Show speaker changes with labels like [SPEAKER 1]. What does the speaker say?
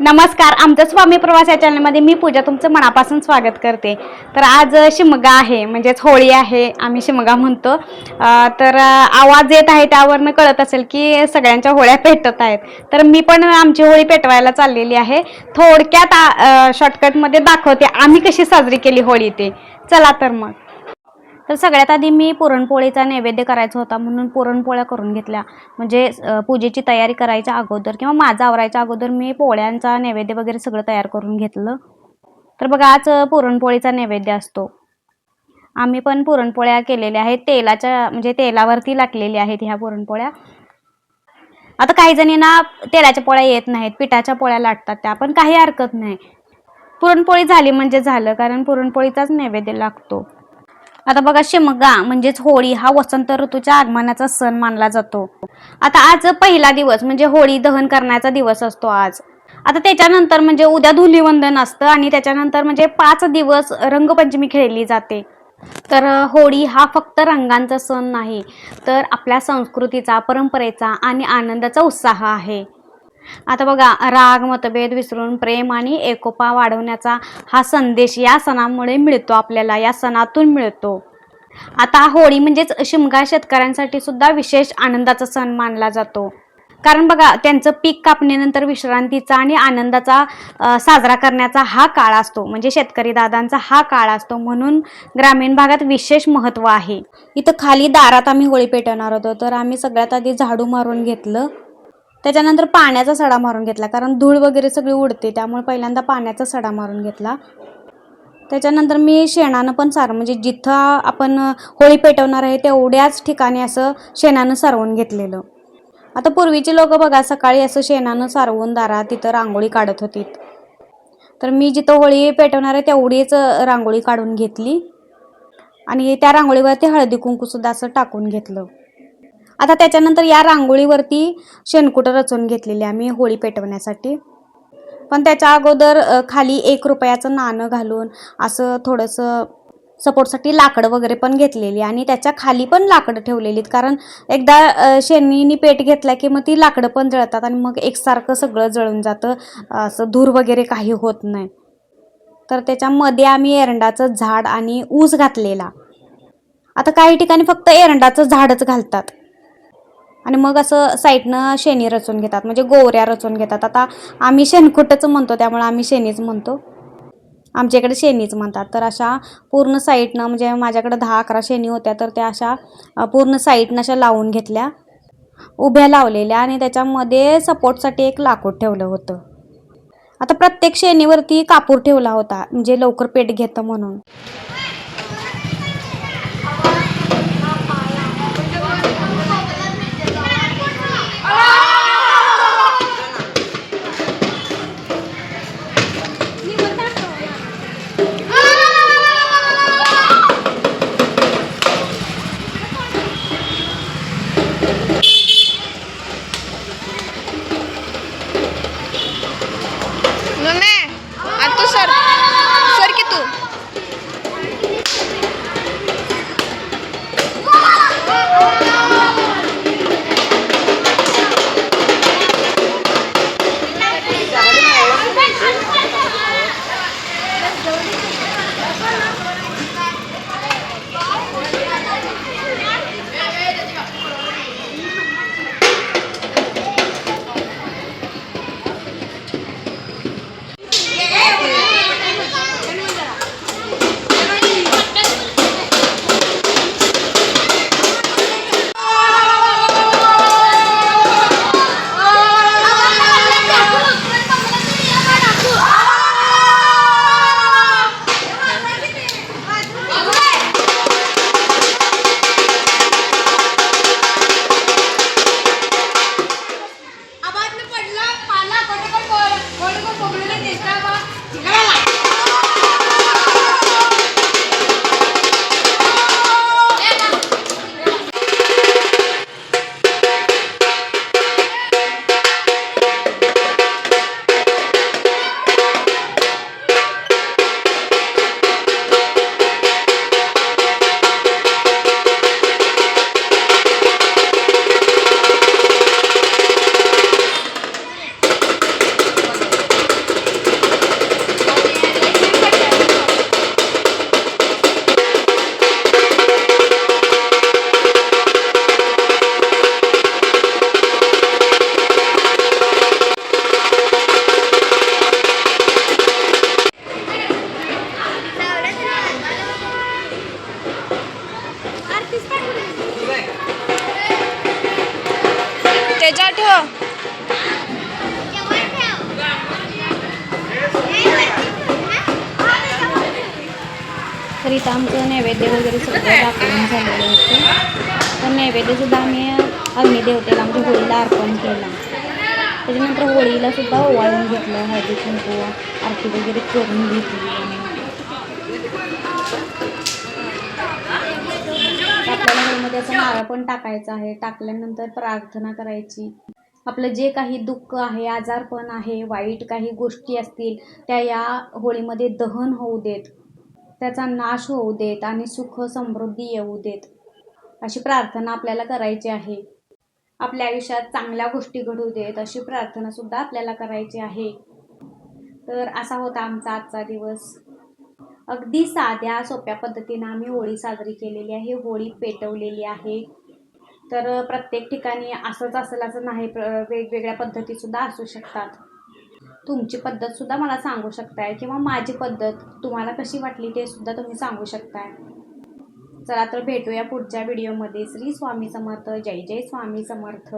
[SPEAKER 1] नमस्कार, आमचं स्वामी प्रवास या चॅनलमध्ये मी पूजा तुमचं मनापासून स्वागत करते। तर आज शिमगा आहे, म्हणजेच होळी आहे, आम्ही शिमगा म्हणतो। तर आवाज येत आहे त्यावरनं कळत असेल की सगळ्यांच्या होळ्या पेटत आहेत। तर मी पण आमची होळी पेटवायला चाललेली आहे। थोडक्यात शॉर्टकटमध्ये दाखवते आम्ही कशी साजरी केली होळी ते। चला तर मग। तर सगळ्यात आधी मी पुरणपोळीचा नैवेद्य करायचा होता म्हणून पुरणपोळ्या करून घेतल्या। म्हणजे पूजेची तयारी करायच्या अगोदर किंवा माझं आवरायच्या अगोदर मी पोळ्यांचा नैवेद्य वगैरे सगळं तयार करून घेतलं। तर बघा आज पुरणपोळीचा नैवेद्य असतो। आम्ही पण पुरणपोळ्या केलेल्या आहेत, तेलाच्या म्हणजे तेलावरती लाटलेल्या आहेत ह्या पुरणपोळ्या। आता काही जणींना तेलाच्या पोळ्या येत नाहीत, पिठाच्या पोळ्या लाटतात त्या, पण काही हरकत नाही। पुरणपोळी झाली म्हणजे झालं, कारण पुरणपोळीचाच नैवेद्य लागतो। आता बघा शिमगा म्हणजेच होळी हा वसंत ऋतूच्या आगमनाचा सण मानला जातो। आता आज पहिला दिवस म्हणजे होळी दहन करण्याचा दिवस असतो आज। आता त्याच्यानंतर म्हणजे उद्या धुलीवंदन असतं आणि त्याच्यानंतर म्हणजे 5 दिवस रंगपंचमी खेळली जाते। तर होळी हा फक्त रंगांचा सण नाही, तर आपल्या संस्कृतीचा, परंपरेचा आणि आनंदाचा उत्साह आहे। आता बघा राग मतभेद विसरून प्रेम आणि एकोपा वाढवण्याचा हा संदेश या सणामुळे मिळतो, आपल्याला या सणातून मिळतो। आता होळी म्हणजेच शिमगा शेतकऱ्यांसाठी सुद्धा विशेष आनंदाचा सण मानला जातो। कारण बघा त्यांचं पीक कापणीनंतर विश्रांतीचा आणि आनंदाचा साजरा करण्याचा हा काळ असतो, म्हणजे शेतकरी दादांचा हा काळ असतो, म्हणून ग्रामीण भागात विशेष महत्त्व आहे। इथं खाली दारात आम्ही होळी पेटवणार होतो, तर आम्ही सगळ्यात आधी झाडू मारून घेतलं, त्याच्यानंतर पाण्याचा सडा मारून घेतला, कारण धूळ वगैरे सगळी उडते, त्यामुळे पहिल्यांदा पाण्याचा सडा मारून घेतला। त्याच्यानंतर मी शेणानं पण सारवून, म्हणजे जिथं आपण होळी पेटवणार आहे तेवढ्याच ठिकाणी असं शेणानं सारवून घेतलेलं। आता पूर्वीची लोक बघा सकाळी असं शेणानं सारवून दारात तिथं रांगोळी काढत होती। तर मी जिथं होळी पेटवणार आहे तेवढीच रांगोळी काढून घेतली आणि त्या रांगोळीवरती हळदी कुंकू सुद्धा असं टाकून घेतलं। आता त्याच्यानंतर या रांगोळीवरती शेणकुटं रचून घेतलेली आम्ही होळी पेटवण्यासाठी। पण त्याच्या अगोदर खाली 1 रुपयाचं नाणं घालून असं थोडंसं सपोर्टसाठी लाकडं वगैरे पण घेतलेली आणि त्याच्या खाली पण लाकडं ठेवलेली, कारण एकदा शेणीने पेट घेतला की मग ती लाकडं पण जळतात आणि मग एकसारखं सगळं जळून जातं, असं धूर वगैरे काही होत नाही। तर त्याच्यामध्ये आम्ही एरंडाचं झाड आणि ऊस घातलेला। आता काही ठिकाणी फक्त एरंडाचं झाडच घालतात आणि मग असं साईडनं शेणी रचून घेतात, म्हणजे गोवऱ्या रचून घेतात। आता आम्ही शेणकुटच म्हणतो, त्यामुळे आम्ही शेणीच म्हणतो, आमच्याकडे शेणीच म्हणतात। तर अशा पूर्ण साईडनं, म्हणजे माझ्याकडे 10-11 शेणी होत्या, तर त्या अशा पूर्ण साईडनं अशा लावून घेतल्या, उभ्या लावलेल्या आणि त्याच्यामध्ये सपोर्टसाठी एक लाकूड ठेवलं होतं। आता प्रत्येक शेणीवरती कापूर ठेवला होता, म्हणजे लवकर पेट घेतं म्हणून।
[SPEAKER 2] तू सर सर की तू
[SPEAKER 1] इथं आमचं नैवेद्य वगैरे सगळं दाखवून झालेलं होतं. तर नैवेद्यसुद्धा आम्ही अग्निदेवतेला म्हणजे होळीला अर्पण केला. त्याच्यानंतर होळीला सुद्धा ओवाळून घेतलं, हळदी कुंकू आरती वगैरे करून घेतली. आपल्याला होळीमध्ये असं नारळ पण टाकायचं आहे. टाकल्यानंतर प्रार्थना करायची. आपलं जे काही दुःख आहे, आजारपण आहे, वाईट काही गोष्टी असतील त्या या होळीमध्ये दहन होऊ देत, त्याचा नाश होऊ देत आणि सुख समृद्धी येऊ देत, अशी प्रार्थना आपल्याला करायची आहे. आपल्या आयुष्यात चांगल्या गोष्टी घडू देत अशी प्रार्थना सुद्धा आपल्याला करायची आहे. तर असा होता आमचा आजचा दिवस. अगदी साध्या सोप्या पद्धतीने आम्ही होळी साजरी केलेली आहे, होळी पेटवलेली आहे. तर प्रत्येक ठिकाणी असंच असेल असं नाही, वेगवेगळ्या पद्धती सुद्धा असू शकतात. तुमची पद्धत सुद्धा मला सांगू शकताय किंवा माझी पद्धत तुम्हाला कशी वाटली ते सुद्धा तुम्ही सांगू शकताय. चला तर भेटूया पुढच्या व्हिडिओमध्ये. श्री स्वामी समर्थ. जय जय स्वामी समर्थ.